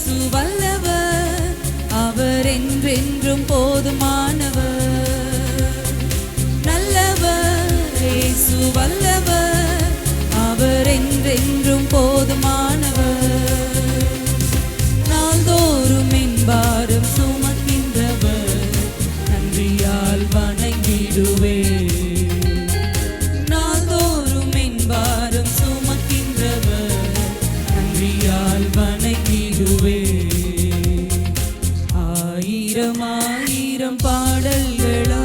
இயேசு வல்லவர், அவர் என்றென்றும் போதுமானவர். நல்லவர் இயேசு வல்லவர், அவர் என்றென்றும் போதுமானவர். நாள்தோறும் என் பாரம் சுமக்கின்றவர், நன்றியால் வணங்கிடுவே. நாள்தோறும் என் பாரம் சுமக்கின்றவர், நன்றியால் வணங்கிடுவே. ஆயிரம் ஆயிரம் பாடல்களா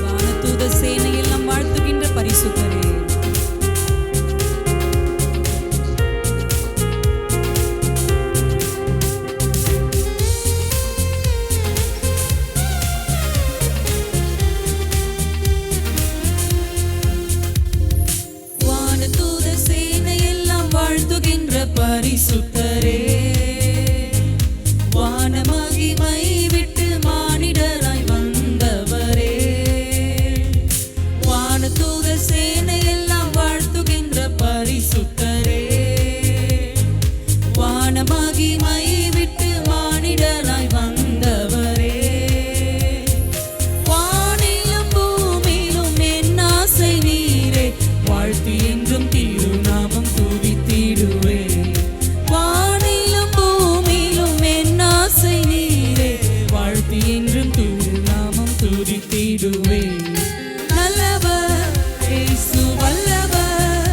வானதூத சேனையெல்லாம் வாழ்த்துகின்ற பரிசுத்தரே, வானதூத சேனையெல்லாம் வாழ்த்துகின்ற பரிசுத்தரே, வான மகிமை விட்டு மானிடராய் வந்தவரே. வானதூத சேனையெல்லாம் வாழ்த்துகின்ற பரிசுத்தரே, வான மகிமை விட்டு மானிடராய் வந்தவரே. வானிலும் பூமியிலும் என் ஆசை நீரே, வாழ்த்தி என்றும் திருநாமம் துதித்திடுவே. வானிலும் பூமியிலும் என் ஆசை நீரே, வாழ்த்தி என்றும் திருநாமம் துதித்திடுவே. நல்லவர் இயேசு வல்லவர்,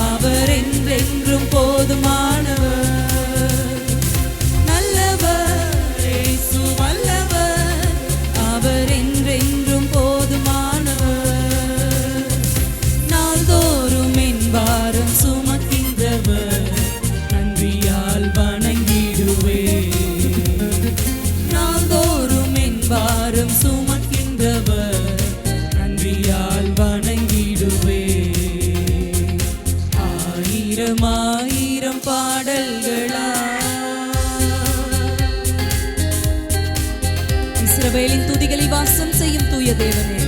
அவர் என்றென்றும் போதுமானவர். நல்லவர் இயேசு வல்லவர், அவர் என்றென்றும் போதுமானவர். நாள்தோறும் என் பாரம் சுமக்கின்றவர், நன்றியால் வணங்கிடுவே. நாள்தோறும் என் பாரம் சுமக்கின்றவர், நன்றியால் வணங்கிடுவே. ஆயிரம் ஆயிரம் பாடல்களா இஸ்ரவேலின் துதிகளில் வாசம் செய்யும் தூய தேவனே,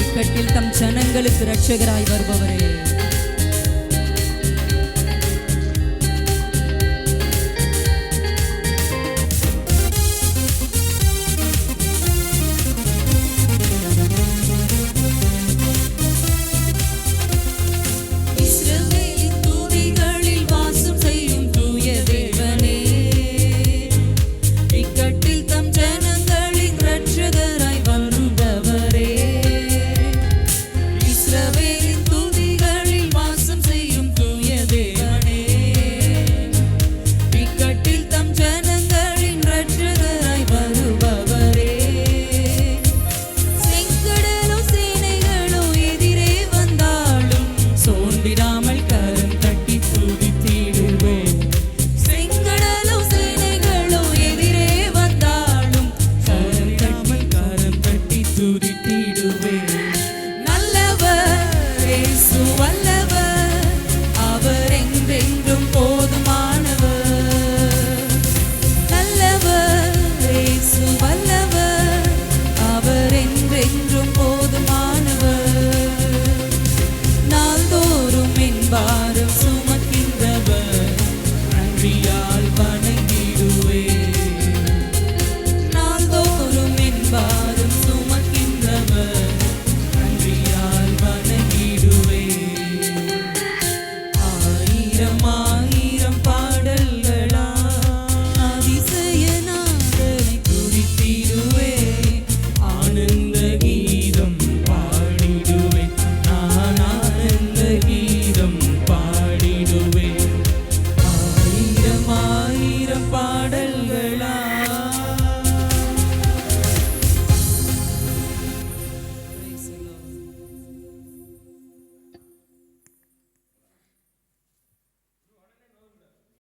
இக்கட்டில் தம் ஜனங்களுக்கு இரட்சகராய் வருபவரே,